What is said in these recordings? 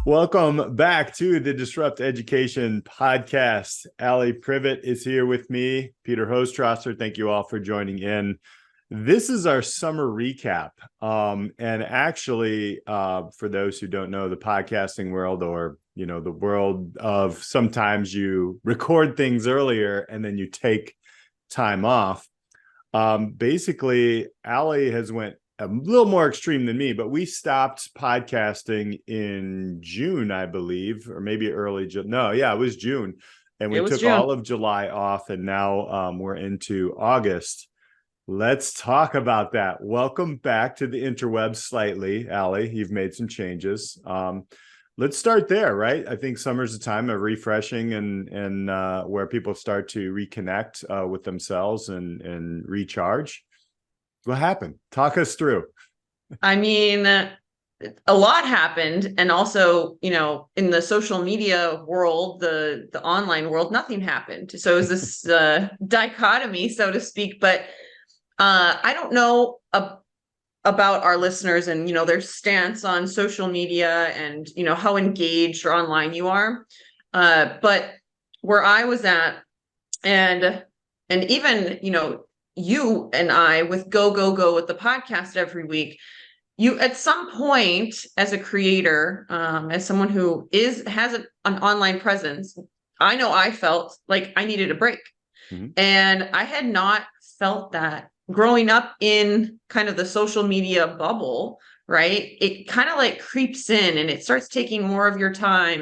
Welcome back to the Disrupt Education podcast. Alli Privitt is here with me, Peter Hostrawser. Thank you all for joining in. This is our summer recap. And actually, for those who don't know the podcasting world, or the world of sometimes you record things earlier and then you take time off. Basically, Alli has went a little more extreme than me, but we stopped podcasting in June, I believe, or maybe early June. No, yeah, it was June. And we took all of July off, and now we're into August. Let's talk about that. Welcome back to the interwebs slightly, Alli. You've made some changes. Let's start there, right? I think summer's a time of refreshing and where people start to reconnect with themselves and recharge. What happened? Talk us through. I mean, a lot happened. And also, in the social media world, the online world, nothing happened. So it was this dichotomy, so to speak. But I don't know about our listeners and, their stance on social media and, how engaged or online you are. But where I was at, and even, you and I with go with the podcast every week, you at some point as a creator, as someone who has an online presence, I know I felt like I needed a break. Mm-hmm. And I had not felt that growing up in kind of the social media bubble, right? It kind of like creeps in and it starts taking more of your time.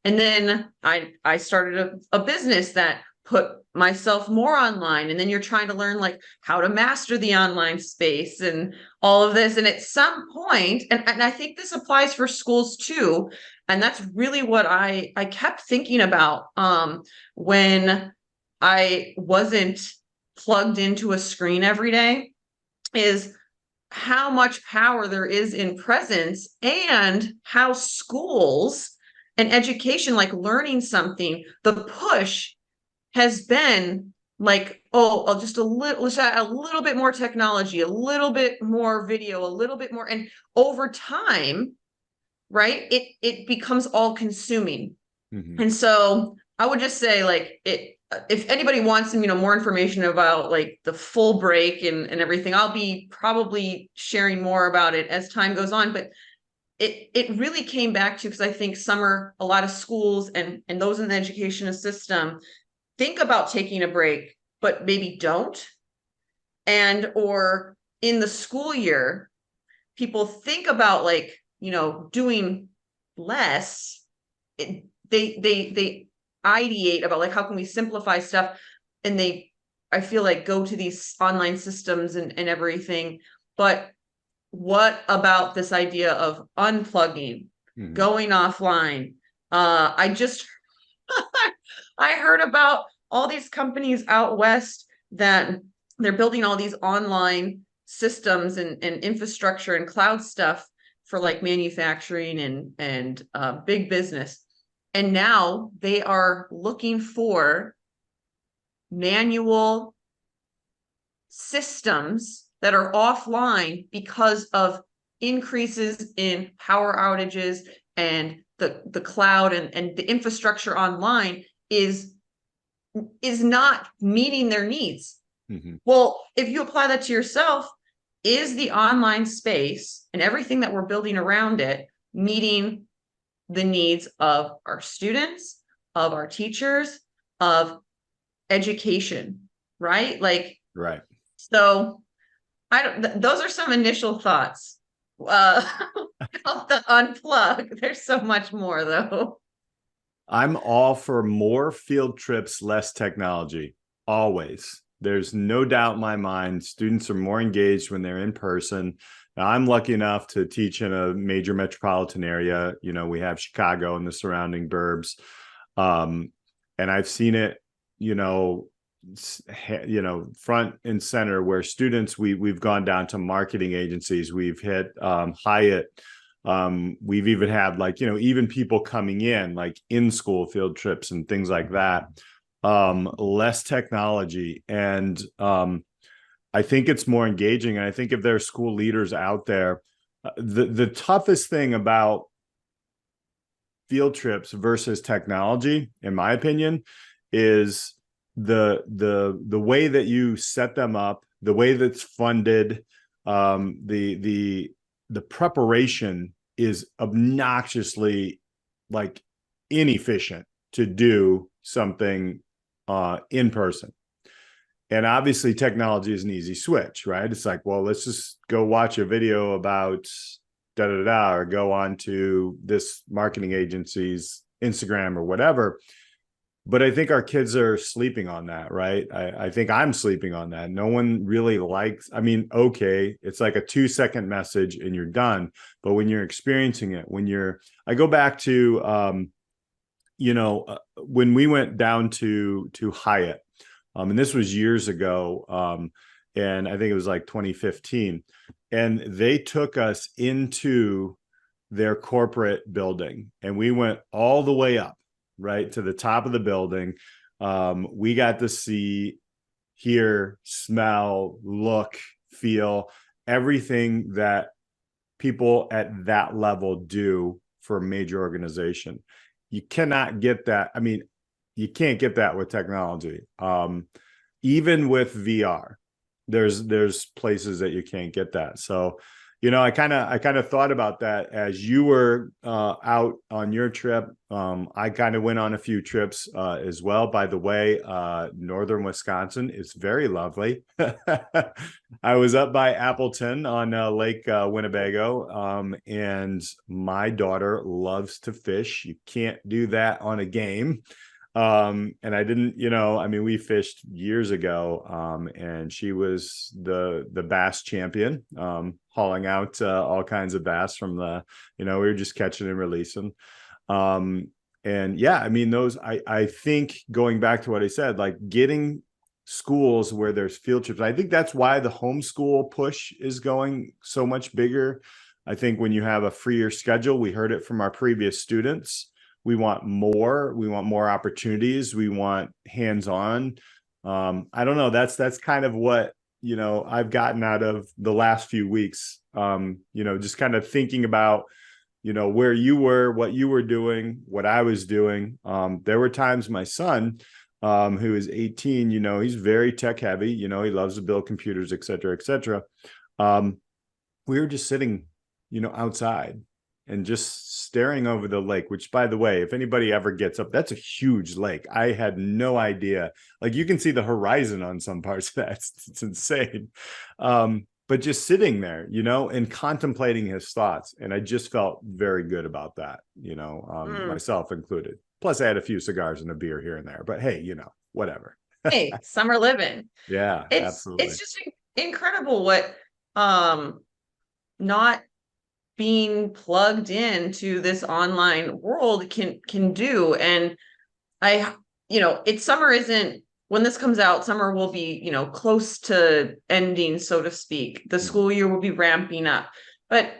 And then I started a business that put myself more online, and then you're trying to learn like how to master the online space and all of this. And at some point, and I think this applies for schools too, and that's really what I kept thinking about when I wasn't plugged into a screen every day, is how much power there is in presence, and how schools and education, like learning something, the push has been like, just a little bit more technology, a little bit more video, a little bit more. And over time, right, it becomes all consuming. Mm-hmm. And so I would just say, like, if anybody wants more information about like the full break and everything, I'll be probably sharing more about it as time goes on. But it really came back to, because I think summer, a lot of schools and those in the education system think about taking a break, but maybe don't. And or in the school year, people think about like, doing less. They ideate about like, how can we simplify stuff? And I feel like, go to these online systems and everything. But what about this idea of unplugging, going offline? I heard about all these companies out west that they're building all these online systems and infrastructure and cloud stuff for like manufacturing and big business. And now they are looking for manual systems that are offline because of increases in power outages, and the cloud and the infrastructure online is not meeting their needs. Mm-hmm. Well, if you apply that to yourself, is the online space and everything that we're building around it meeting the needs of our students, of our teachers, of education, right? Like, right. So those are some initial thoughts. About the unplug. There's so much more though. I'm all for more field trips, less technology, always. There's no doubt in my mind, students are more engaged when they're in person. Now, I'm lucky enough to teach in a major metropolitan area. We have Chicago and the surrounding burbs. And I've seen it, front and center, where students, we've gone down to marketing agencies. We've hit Hyatt. We've even had even people coming in, like in school field trips and things like that. Less technology. And I think it's more engaging. And I think if there are school leaders out there, the toughest thing about field trips versus technology, in my opinion, is the way that you set them up, the way that's funded, the preparation is obnoxiously like inefficient to do something in person. And obviously technology is an easy switch, right? It's like, well, let's just go watch a video about da da da, or go on to this marketing agency's Instagram or whatever. But I think our kids are sleeping on that, right? I think I'm sleeping on that. No one really likes, I mean, okay, it's like a 2-second message and you're done. But when you're experiencing it, I go back to, when we went down to Hyatt, and this was years ago, and I think it was like 2015, and they took us into their corporate building, and we went all the way up, right, to the top of the building. We got to see, hear, smell, look, feel everything that people at that level do for a major organization. You cannot get that. I mean, you can't get that with technology. Even with VR, there's places that you can't get that. So, I kind of thought about that as you were out on your trip. I kind of went on a few trips as well. By the way, northern Wisconsin is very lovely. I was up by Appleton on Lake Winnebago, and my daughter loves to fish. You can't do that on a game. And I didn't, we fished years ago, and she was the bass champion, hauling out all kinds of bass from we were just catching and releasing. And yeah, I mean, I think, going back to what I said, like getting schools where there's field trips, I think that's why the homeschool push is going so much bigger. I think when you have a freer schedule, we heard it from our previous students, we want more opportunities. We want hands-on. I don't know. That's kind of what, I've gotten out of the last few weeks, just kind of thinking about, where you were, what you were doing, what I was doing. There were times my son, who is 18, he's very tech heavy, he loves to build computers, et cetera, et cetera. We were just sitting, outside and just staring over the lake, which, by the way, if anybody ever gets up, that's a huge lake. I had no idea. Like, you can see the horizon on some parts of that. It's insane. But just sitting there, and contemplating his thoughts. And I just felt very good about that, myself included. Plus, I had a few cigars and a beer here and there. But hey, whatever. Hey, summer living. Yeah, absolutely. It's just incredible what not being plugged into this online world can do. And summer isn't, when this comes out, summer will be, close to ending, so to speak. The school year will be ramping up, but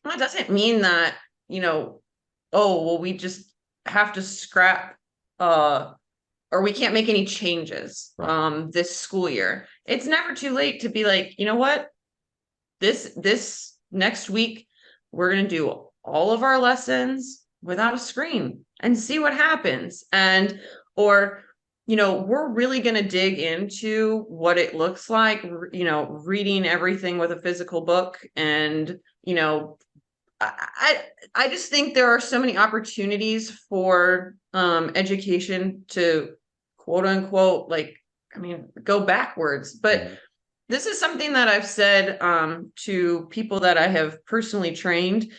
that doesn't mean that, we just have to scrap, or we can't make any changes, this school year. It's never too late to be like, you know what, this next week, we're going to do all of our lessons without a screen and see what happens. Or we're really going to dig into what it looks like, reading everything with a physical book. And, I just think there are so many opportunities for education to, quote unquote, go backwards. But this is something that I've said to people that I have personally trained,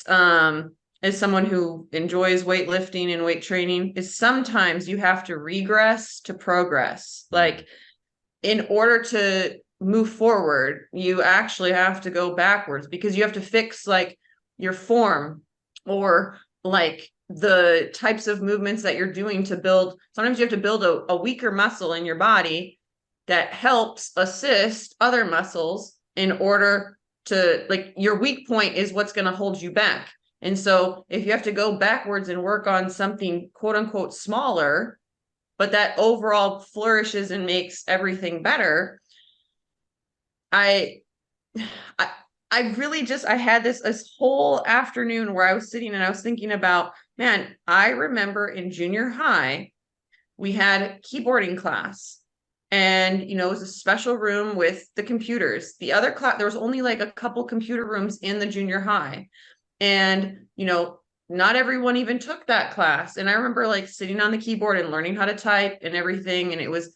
as someone who enjoys weightlifting and weight training, is sometimes you have to regress to progress. Like, in order to move forward, you actually have to go backwards, because you have to fix your form, or the types of movements that you're doing to build. Sometimes you have to build a weaker muscle in your body that helps assist other muscles, in order to, your weak point is what's going to hold you back. And so if you have to go backwards and work on something, quote unquote, smaller, but that overall flourishes and makes everything better, I really just, I had this whole afternoon where I was sitting and I was thinking about, Man, I remember in junior high, we had keyboarding class. And, you know, it was a special room with the computers. The other class, there was only like a couple computer rooms in the junior high. And, you know, not everyone even took that class. And I remember like sitting on the keyboard and learning how to type and everything. And it was,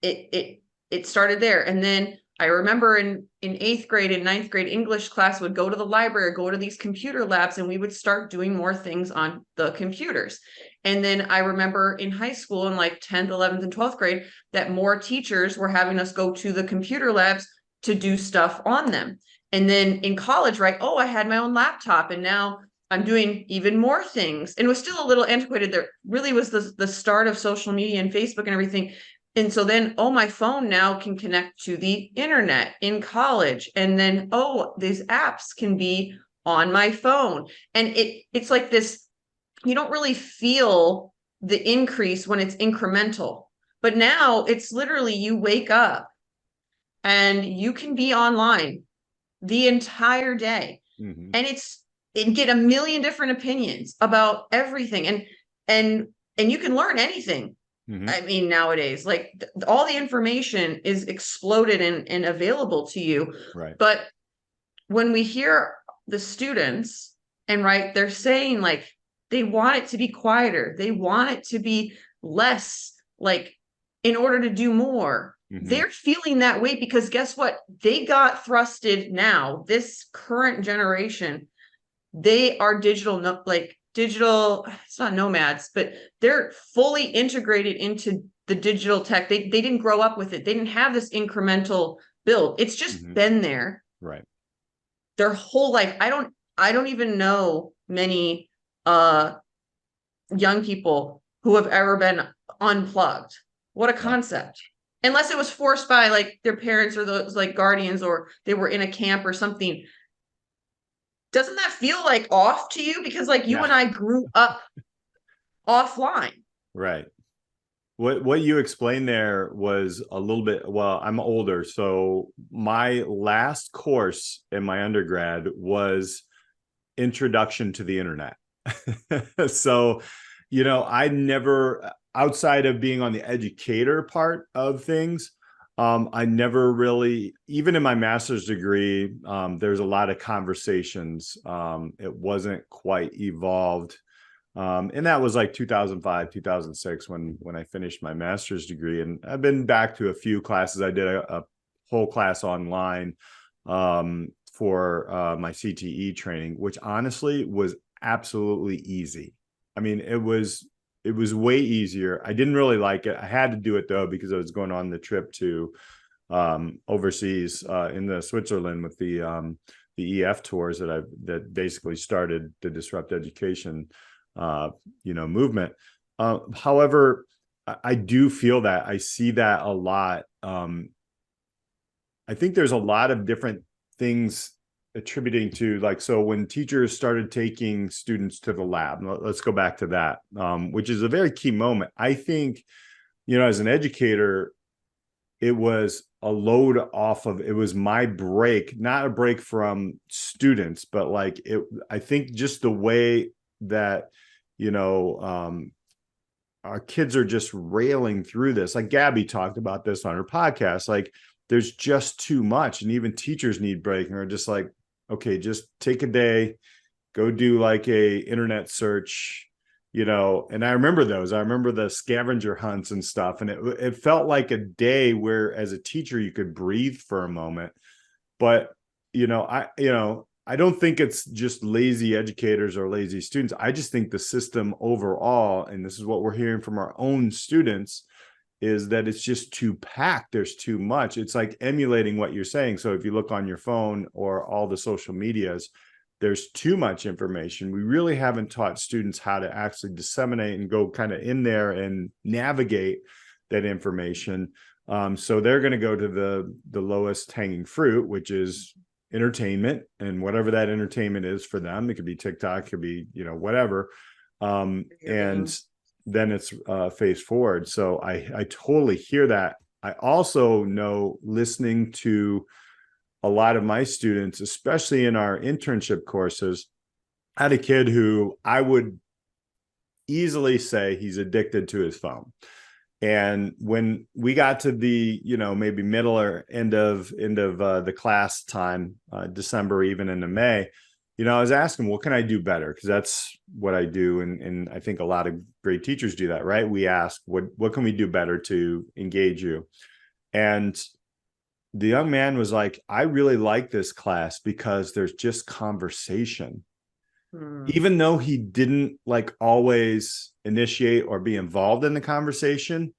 it started there. And then I remember in 8th grade and 9th grade English class would go to the library, go to these computer labs, and we would start doing more things on the computers. And then I remember in high school in like 10th, 11th, and 12th grade that more teachers were having us go to the computer labs to do stuff on them. And then in college, right? Oh, I had my own laptop and now I'm doing even more things. And it was still a little antiquated. There really was the start of social media and Facebook and everything. And so then, oh, my phone now can connect to the internet in college. And then, oh, these apps can be on my phone. And it's like this, you don't really feel the increase when it's incremental. But now it's literally you wake up and you can be online the entire day. Mm-hmm. And get a million different opinions about everything. And you can learn anything. Mm-hmm. I mean, nowadays, like all the information is exploded and available to you. Right. But when we hear the students and right, they're saying like they want it to be quieter. They want it to be less, like in order to do more. Mm-hmm. They're feeling that way because guess what? They got thrusted now. This current generation, they are digital, it's not nomads, but they're fully integrated into the digital tech. They didn't grow up with it. They didn't have this incremental build. It's just mm-hmm. been there. Right. Their whole life. I don't even know many young people who have ever been unplugged. What a concept. Right. Unless it was forced by like their parents or those like guardians, or they were in a camp or something. Doesn't that feel like off to you? Because like you and I grew up offline. Right. What you explained there was a little bit, well, I'm older. So my last course in my undergrad was Introduction to the Internet. So, you know, I never, outside of being on the educator part of things, I never really, even in my master's degree, there's a lot of conversations. It wasn't quite evolved. And that was like 2005, 2006 when I finished my master's degree. And I've been back to a few classes. I did a whole class online for my CTE training, which honestly was absolutely easy. I mean, it was way easier. I didn't really like it. I had to do it though, because I was going on the trip to overseas in the Switzerland with the EF tours that basically started the disrupt education movement. However, I do feel that I see that a lot. I think there's a lot of different things attributing to, like, so when teachers started taking students to the lab, let's go back to that, which is a very key moment. I think, as an educator, it was a load off of, it was my break, not a break from students, but like I think just the way that, our kids are just railing through this. Like Gabby talked about this on her podcast, like there's just too much. And even teachers need break and are just like, okay, just take a day, go do like a internet search, and I remember those. I remember the scavenger hunts and stuff. And it felt like a day where as a teacher, you could breathe for a moment. But, I don't think it's just lazy educators or lazy students. I just think the system overall, and this is what we're hearing from our own students, is that it's just too packed. There's too much. It's like emulating what you're saying. So if you look on your phone or all the social medias, there's too much information. We really haven't taught students how to actually disseminate and go kind of in there and navigate that information. So they're going to go to the lowest hanging fruit, which is entertainment, and whatever that entertainment is for them. It could be TikTok, it could be, whatever. And then it's face forward. So I totally hear that. I also know, listening to a lot of my students, especially in our internship courses, I had a kid who I would easily say he's addicted to his phone. And when we got to the, maybe middle or end of the class time, December, even into May, I was asking, what can I do better? Because that's what I do. And I think a lot of great teachers do that, right? We ask, what can we do better to engage you? And the young man was like, I really like this class because there's just conversation. Even though he didn't like always initiate or be involved in the conversation,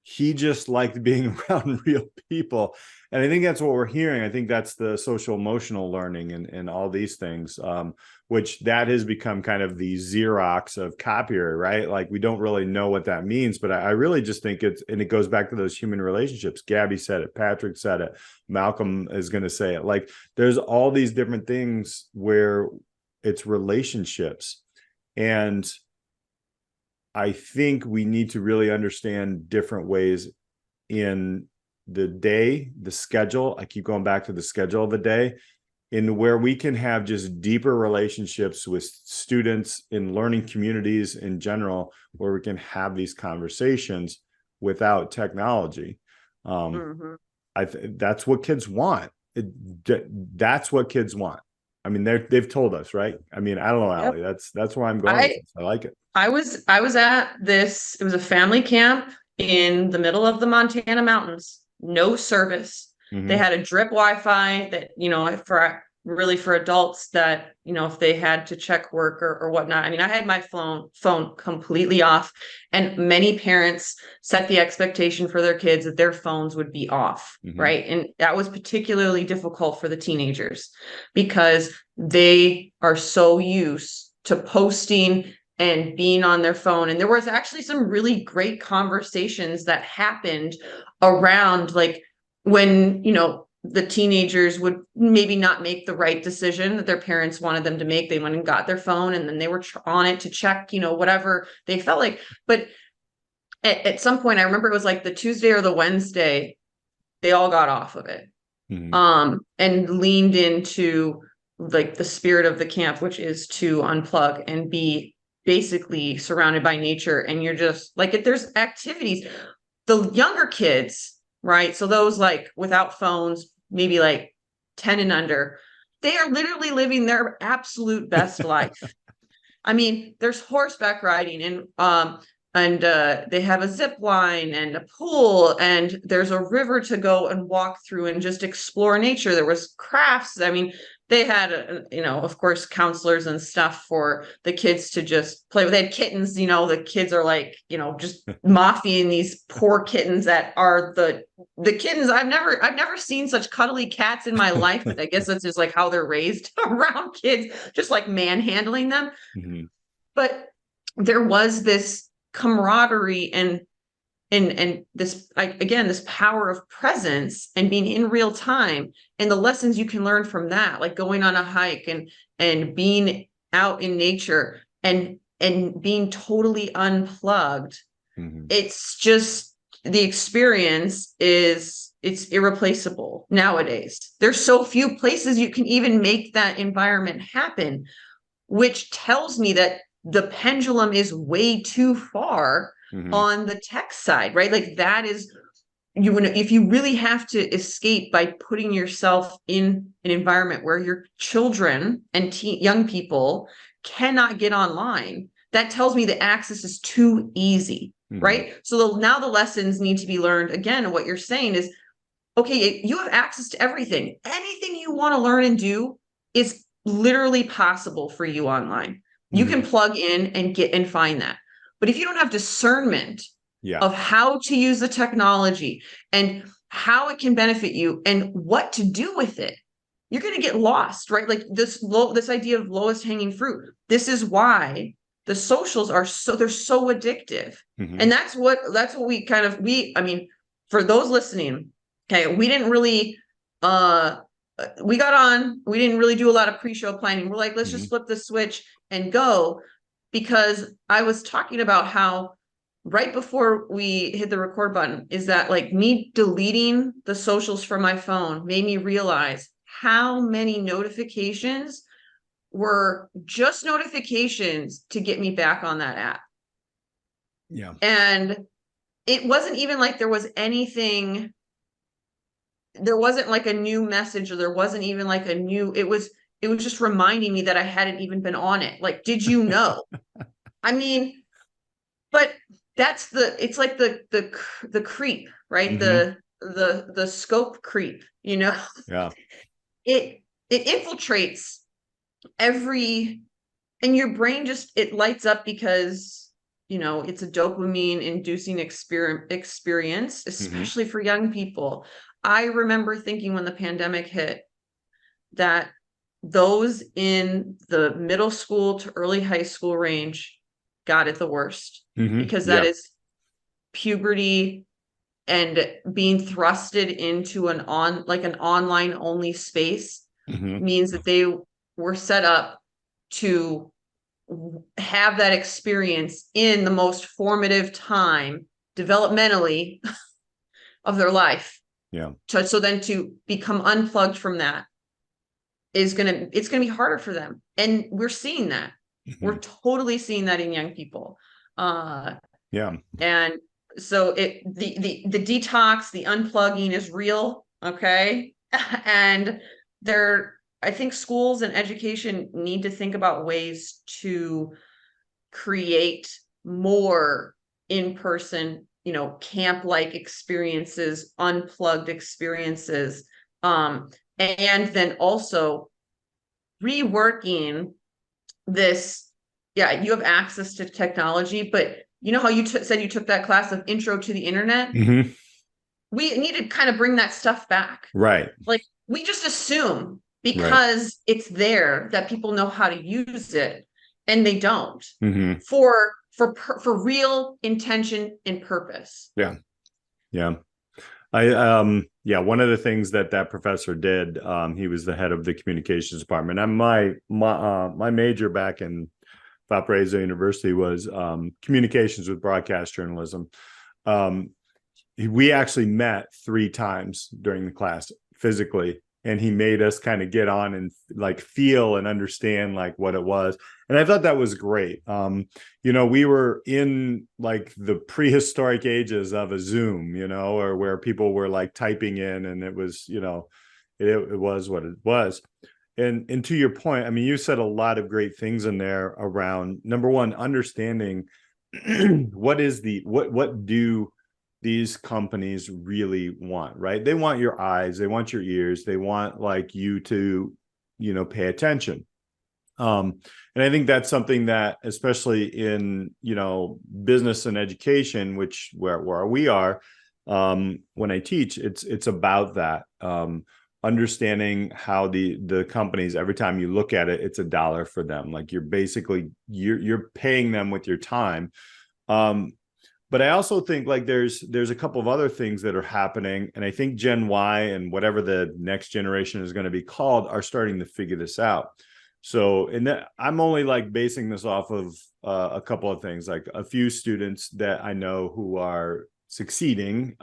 he just liked being around real people. And I think that's what we're hearing. I think that's the social emotional learning and all these things, which that has become kind of the Xerox of copyright, right? Like we don't really know what that means, but I really just think and it goes back to those human relationships. Gabby said it, Patrick said it, Malcolm is going to say it. Like there's all these different things where it's relationships. And I think we need to really understand different ways in the day, the schedule. I keep going back to the schedule of the day, in where we can have just deeper relationships with students in learning communities in general, where we can have these conversations without technology. That's what kids want. That's what kids want. I mean, they've told us, right? I mean, I don't know, Alli. That's where I'm going. I like it. I was at this, it was a family camp in the middle of the Montana mountains, no service. They had a drip Wi-Fi that, for adults that, if they had to check work or whatnot. I mean, I had my phone completely off, and many parents set the expectation for their kids that their phones would be off, right? And that was particularly difficult for the teenagers because they are so used to posting and being on their phone. And there was actually some really great conversations that happened around like when, the teenagers would maybe not make the right decision that their parents wanted them to make. They went and got their phone and then they were on it to check, whatever they felt like. But at some point, I remember it was like the Tuesday or the Wednesday, they all got off of it and leaned into like the spirit of the camp, which is to unplug and be basically surrounded by nature. And you're just like, there's activities, the younger kids, right? So those like without phones, maybe like 10 and under, they are literally living their absolute best life. I mean, there's horseback riding and they have a zip line and a pool, and there's a river to go and walk through and just explore nature. There was crafts. I mean, they had, of course, counselors and stuff for the kids to just play with. They had kittens, the kids are like, just maffiing these poor kittens that are the kittens. I've never seen such cuddly cats in my life, but I guess that's just like how they're raised around kids, just like manhandling them. But there was this camaraderie and this, again, this power of presence and being in real time, and the lessons you can learn from that, like going on a hike and being out in nature and being totally unplugged. It's just, the experience it's irreplaceable nowadays. There's so few places you can even make that environment happen, which tells me that the pendulum is way too far on the tech side, right? Like that is, if you really have to escape by putting yourself in an environment where your children and young people cannot get online, that tells me the access is too easy, right? So now the lessons need to be learned. Again, what you're saying is, okay, you have access to everything. Anything you want to learn and do is literally possible for you online. You can plug in and get and find that. But if you don't have discernment of how to use the technology and how it can benefit you and what to do with it, you're going to get lost, right? Like this idea of lowest hanging fruit. This is why the socials they're so addictive. And that's what we I mean, for those listening, okay, we didn't really, we got on, we didn't really do a lot of pre-show planning. We're like, let's just flip the switch and go, because I was talking about how right before we hit the record button is that like me deleting the socials from my phone made me realize how many notifications were just notifications to get me back on that app. Yeah. And it wasn't even like there wasn't like a new message, or there wasn't even like it was just reminding me that I hadn't even been on it. Like, did you know? I mean, but it's like the creep, right? Mm-hmm. The scope creep, Yeah. it infiltrates every, and your brain just, it lights up because it's a dopamine inducing experience, Mm-hmm. especially for young people. I remember thinking when the pandemic hit that those in the middle school to early high school range got it the worst, Mm-hmm. because that Yeah. is puberty and being thrusted into an online only space Mm-hmm. means that they were set up to have that experience in the most formative time developmentally of their life. Yeah. So then to become unplugged from that it's gonna be harder for them, and we're seeing that. Mm-hmm. We're totally seeing that in young people. Yeah. And so the detox, the unplugging is real, okay? And I think schools and education need to think about ways to create more in-person, camp-like experiences, unplugged experiences, and then also reworking this. Yeah, you have access to technology, but you know how you said you took that class of intro to the internet? Mm-hmm. We need to kind of bring that stuff back. Right. Like, we just assume Right. because it's there that people know how to use it, and they don't, Mm-hmm. for real intention and purpose. Yeah. Yeah. Yeah, one of the things that professor did, he was the head of the communications department. And my major back in Valparaiso University was communications with broadcast journalism. Um, we actually met 3 times during the class physically, and he made us kind of get on and like feel and understand like what it was. And I thought that was great. We were in like the prehistoric ages of a Zoom, or where people were like typing in, and it was, it was what it was. And to your point, I mean, you said a lot of great things in there around, number one, understanding what do these companies really want, right? They want your eyes, they want your ears, they want like you to, pay attention. And I think that's something that, especially in, business and education, which where we are, when I teach, it's about that. Understanding how the companies, every time you look at it, it's $1 for them. Like you're paying them with your time. But I also think like there's a couple of other things that are happening, and I think Gen Y and whatever the next generation is going to be called are starting to figure this out. So, I'm only like basing this off of a couple of things, like a few students that I know who are succeeding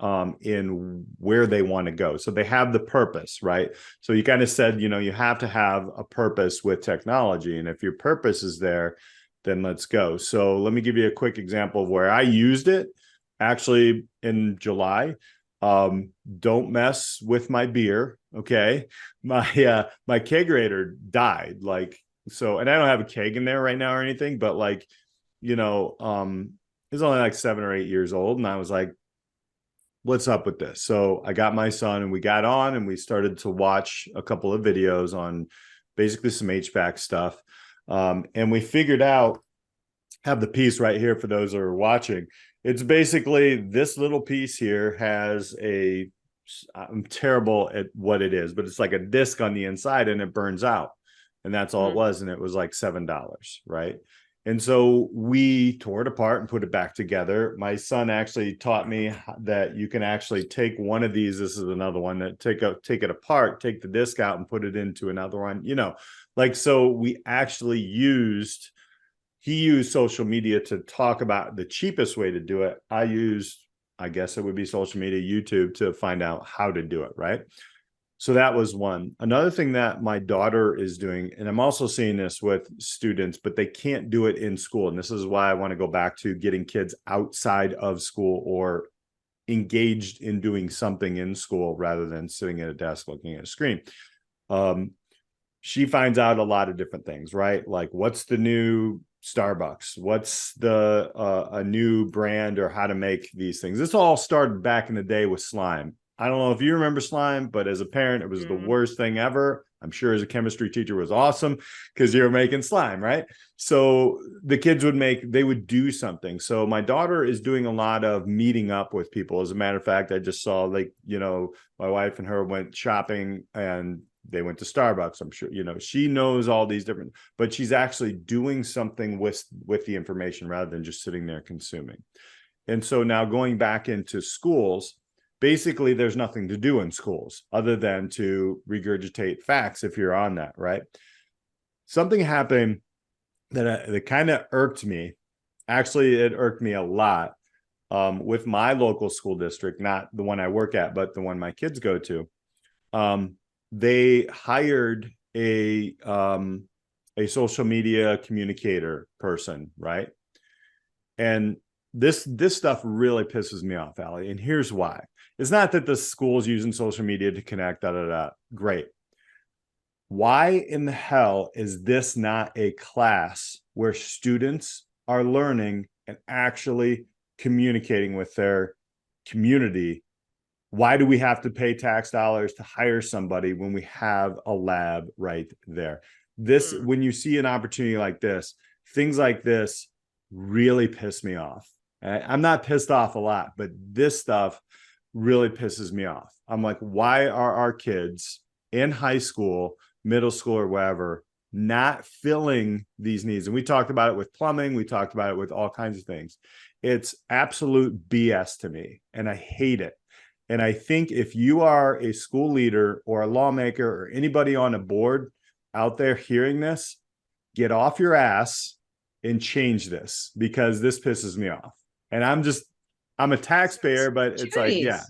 in where they want to go. So they have the purpose, right? So you kind of said, you have to have a purpose with technology, and if your purpose is there, then let's go. So let me give you a quick example of where I used it actually in July. Don't mess with my beer. Okay. My kegerator died. Like, so, and I don't have a keg in there right now or anything, but like, it's only like 7 or 8 years old. And I was like, what's up with this? So I got my son and we got on and we started to watch a couple of videos on basically some HVAC stuff. And we figured out, have the piece right here for those that are watching. It's basically this little piece here has I'm terrible at what it is, but it's like a disc on the inside and it burns out. And that's all it was. And it was like $7, right? And so we tore it apart and put it back together. My son actually taught me that you can actually take one of these. This is another one that take it apart, take the disc out and put it into another one, so we actually he used social media to talk about the cheapest way to do it. I guess it would be social media, YouTube, to find out how to do it, right? So that was one. Another thing that my daughter is doing, and I'm also seeing this with students, but they can't do it in school. And this is why I want to go back to getting kids outside of school or engaged in doing something in school rather than sitting at a desk looking at a screen. She finds out a lot of different things, right? Like, what's the new Starbucks? What's the a new brand, or how to make these things? This all started back in the day with slime. I don't know if you remember slime, but as a parent, it was the worst thing ever. I'm sure as a chemistry teacher, it was awesome because you were making slime, right? So the kids they would do something. So my daughter is doing a lot of meeting up with people. As a matter of fact, I just saw, like, my wife and her went shopping and they went to Starbucks. I'm sure, she knows all these different, but she's actually doing something with the information rather than just sitting there consuming. And so now going back into schools, basically there's nothing to do in schools other than to regurgitate facts if you're on that, right? Something happened that kind of irked me. Actually, it irked me a lot with my local school district, not the one I work at, but the one my kids go to. They hired a social media communicator person, right? And this stuff really pisses me off, Alli. And here's why. It's not that the school's using social media to connect, Great. Why in the hell is this not a class where students are learning and actually communicating with their community? Why do we have to pay tax dollars to hire somebody when we have a lab right there? When you see an opportunity like this, things like this really piss me off. I'm not pissed off a lot, but this stuff really pisses me off. I'm like, why are our kids in high school, middle school, or wherever not filling these needs? And we talked about it with plumbing. We talked about it with all kinds of things. It's absolute BS to me, and I hate it. And I think if you are a school leader or a lawmaker or anybody on a board out there hearing this, get off your ass and change this, because this pisses me off. And I'm a taxpayer, but it's like, yeah,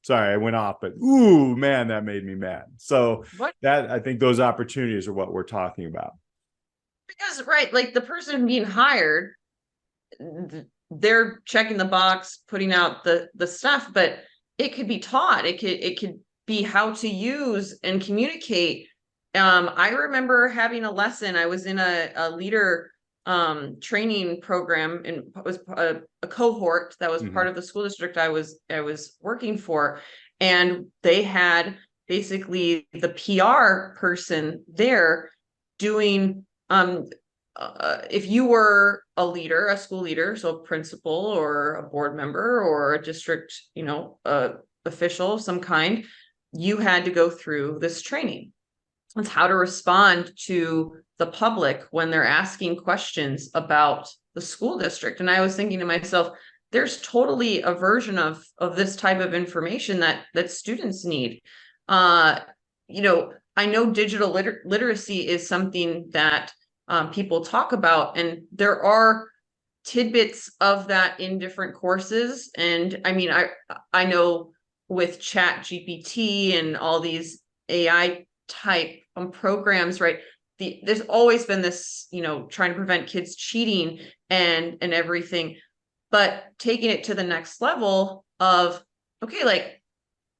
sorry, I went off, but ooh, man, that made me mad. So I think those opportunities are what we're talking about. Because, right, like the person being hired, they're checking the box, putting out the stuff, but it could be taught. It could be how to use and communicate. I remember having a lesson. I was in a leader training program, and it was a cohort that was part of the school district I was working for, and they had basically the PR person there doing if you were a leader, a school leader, so a principal or a board member or a district, official of some kind, you had to go through this training. It's how to respond to the public when they're asking questions about the school district. And I was thinking to myself, there's totally a version of this type of information that students need. I know digital literacy is something that people talk about, and there are tidbits of that in different courses. And I mean, I know with Chat GPT and all these AI type programs, right? There's always been this, trying to prevent kids cheating and everything, but taking it to the next level of, okay, like,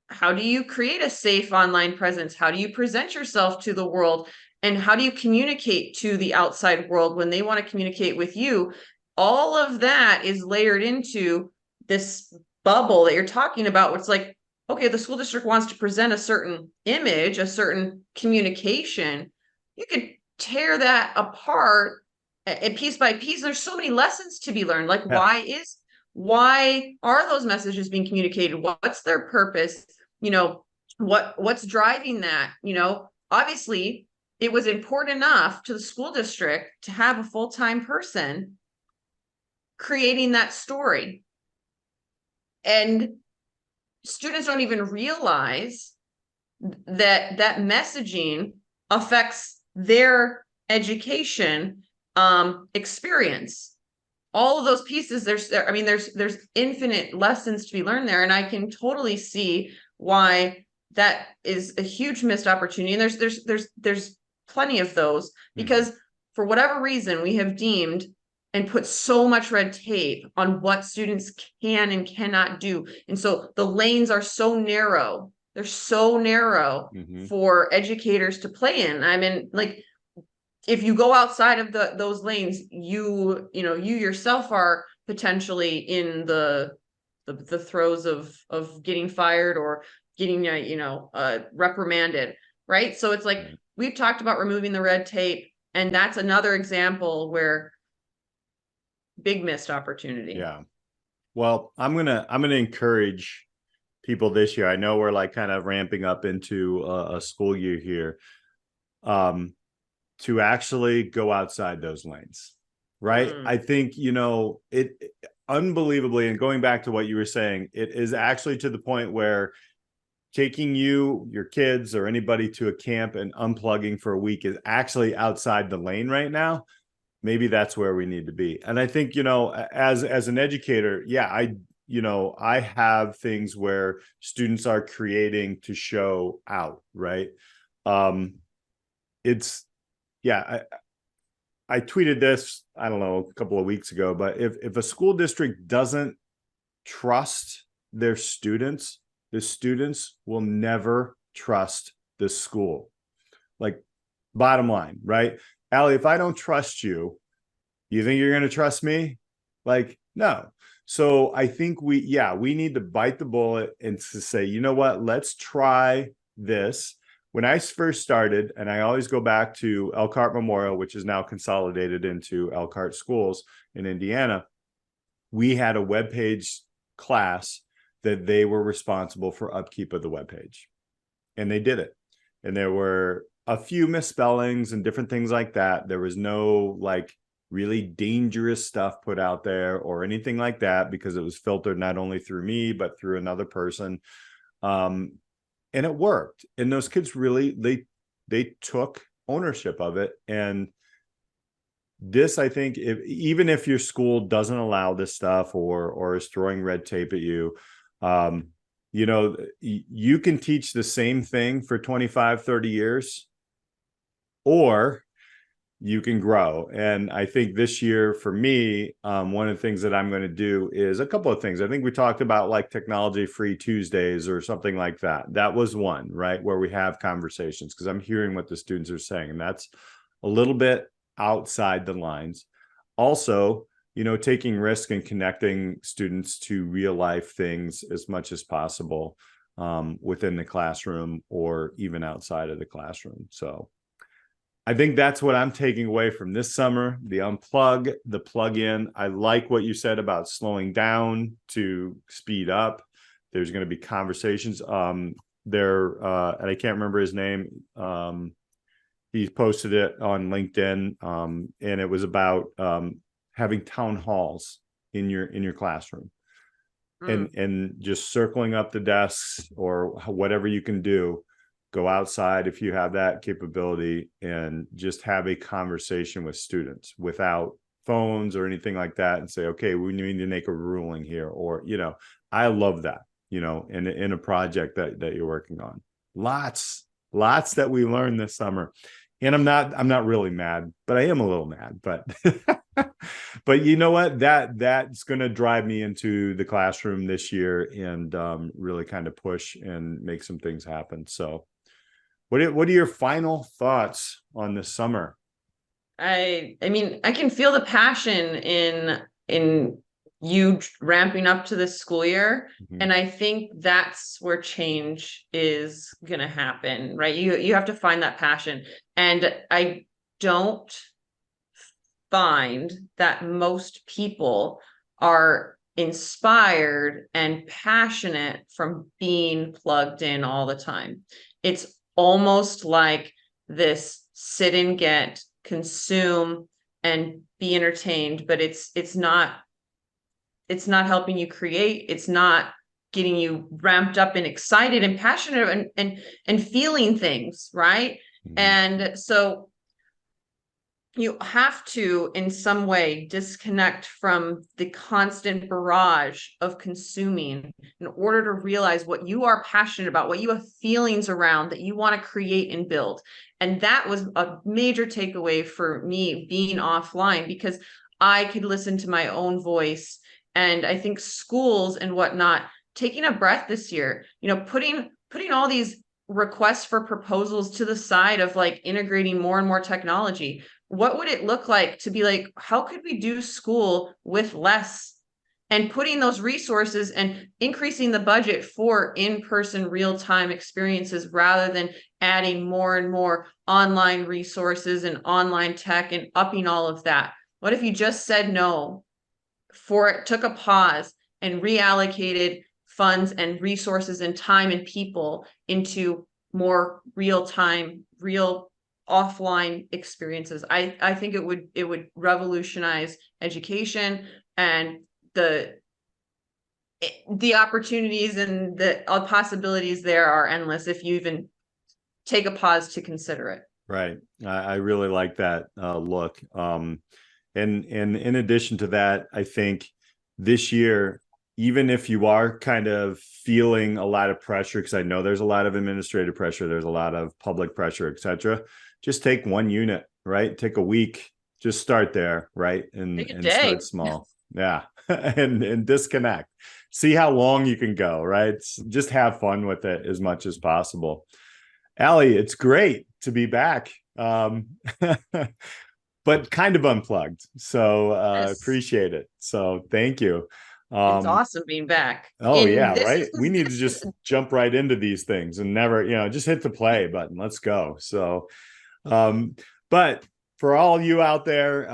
how do you create a safe online presence? How do you present yourself to the world? And how do you communicate to the outside world when they want to communicate with you? All of that is layered into this bubble that you're talking about, where it's like, okay, the school district wants to present a certain image, a certain communication. You could tear that apart and piece by piece. There's so many lessons to be learned. Like, why are those messages being communicated? What's their purpose? What's driving that? Obviously, it was important enough to the school district to have a full-time person creating that story. And students don't even realize that messaging affects their education experience. All of those pieces, there's infinite lessons to be learned there. And I can totally see why that is a huge missed opportunity. And there's plenty of those, because for whatever reason, we have deemed and put so much red tape on what students can and cannot do. And so the lanes are so narrow. They're so narrow for educators to play in. I mean, like, if you go outside of those lanes, you yourself are potentially in the throes of getting fired or getting reprimanded, right? So it's like, we've talked about removing the red tape, and that's another example where big missed opportunity. Yeah. Well, I'm gonna encourage people this year. I know we're like kind of ramping up into a school year here, to actually go outside those lanes, right? I think, it unbelievably, and going back to what you were saying, it is actually to the point where taking your kids or anybody to a camp and unplugging for a week is actually outside the lane right now. Maybe that's where we need to be. And I think, as an educator, I have things where students are creating to show out, right? I tweeted this, I don't know, a couple of weeks ago, but if a school district doesn't trust their students, the students will never trust the school. Like, bottom line, right? Alli, if I don't trust you, you think you're going to trust me? Like, no. So I think we need to bite the bullet and to say, you know what, let's try this. When I first started, and I always go back to Elkhart Memorial, which is now consolidated into Elkhart Schools in Indiana, we had a webpage class that they were responsible for upkeep of the webpage. And they did it. And there were a few misspellings and different things like that. There was no like really dangerous stuff put out there or anything like that, because it was filtered not only through me, but through another person. And it worked. And those kids really, they took ownership of it. And this, I think, even if your school doesn't allow this stuff or is throwing red tape at you, you can teach the same thing for 25, 30 years, or you can grow. And I think this year for me, one of the things that I'm going to do is a couple of things. I think we talked about like technology free Tuesdays or something like that. That was one, right? Where we have conversations, because I'm hearing what the students are saying, and that's a little bit outside the lines. Also, taking risk and connecting students to real life things as much as possible within the classroom or even outside of the classroom. So I think that's what I'm taking away from this summer: the unplug, the plug in. I like what you said about slowing down to speed up. There's going to be conversations and I can't remember his name. He posted it on LinkedIn, and it was about having town halls in your classroom, and just circling up the desks or whatever you can do. Go outside if you have that capability, and just have a conversation with students without phones or anything like that, and say, okay, we need to make a ruling here, or I love that, in a project that you're working on. Lots that we learned this summer. And I'm not really mad, but I am a little mad. But but you know what? That's going to drive me into the classroom this year and really kind of push and make some things happen. So what are your final thoughts on this summer? I mean, I can feel the passion in you ramping up to this school year. And I think that's where change is going to happen, right? You have to find that passion. And I don't find that most people are inspired and passionate from being plugged in all the time. It's almost like this sit and get, consume and be entertained, but it's not helping you create. It's not getting you ramped up and excited and passionate and feeling things, right? And so you have to, in some way, disconnect from the constant barrage of consuming in order to realize what you are passionate about, what you have feelings around that you want to create and build. And that was a major takeaway for me being offline, because I could listen to my own voice. And I think schools and whatnot, taking a breath this year, putting all these requests for proposals to the side of like integrating more and more technology. What would it look like to be like, how could we do school with less, and putting those resources and increasing the budget for in-person real-time experiences rather than adding more and more online resources and online tech and upping all of that? What if you just said no for it, took a pause and reallocated funds and resources and time and people into more real-time, real offline experiences? I think it would revolutionize education, and the opportunities and the possibilities there are endless if you even take a pause to consider it. Right. I really like that look. And in addition to that, I think this year, even if you are kind of feeling a lot of pressure, because I know there's a lot of administrative pressure, there's a lot of public pressure, etc., just take one unit, right? Take a week, just start there, right? And start small. Yeah. and disconnect. See how long you can go, right? Just have fun with it as much as possible. Alli, it's great to be back. But kind of unplugged. So Yes. Appreciate it. So thank you. It's awesome being back. Oh, yeah, right. We need to just jump right into these things and never, just hit the play button. Let's go. So, but for all you out there,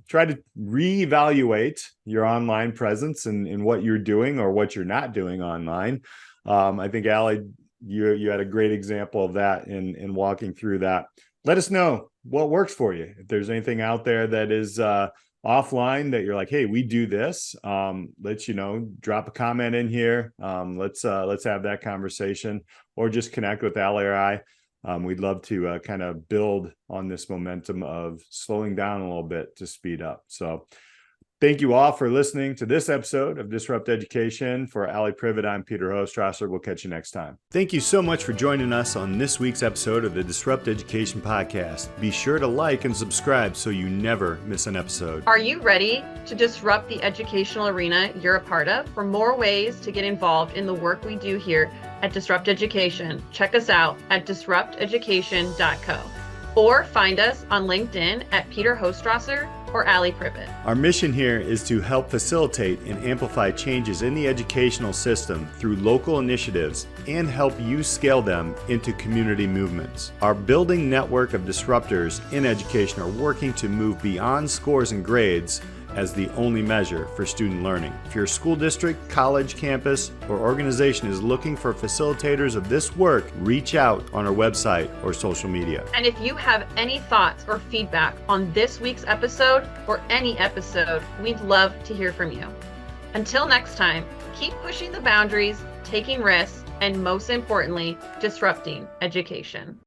try to reevaluate your online presence and what you're doing or what you're not doing online. I think, Alli, you had a great example of that in walking through that. Let us know what works for you. If there's anything out there that is offline that you're like, hey, we do this, let's drop a comment in here. Let's have that conversation, or just connect with Alli or I. We'd love to kind of build on this momentum of slowing down a little bit to speed up. So thank you all for listening to this episode of Disrupt Education. For Alli Privitt, I'm Peter Hostrawser. We'll catch you next time. Thank you so much for joining us on this week's episode of the Disrupt Education podcast. Be sure to like and subscribe so you never miss an episode. Are you ready to disrupt the educational arena you're a part of? For more ways to get involved in the work we do here at Disrupt Education, check us out at disrupteducation.co, or find us on LinkedIn at Peter Hostrawser or Alli Privitt. Our mission here is to help facilitate and amplify changes in the educational system through local initiatives and help you scale them into community movements. Our building network of disruptors in education are working to move beyond scores and grades as the only measure for student learning. If your school district, college, campus, or organization is looking for facilitators of this work, reach out on our website or social media. And if you have any thoughts or feedback on this week's episode or any episode, we'd love to hear from you. Until next time, keep pushing the boundaries, taking risks, and most importantly, disrupting education.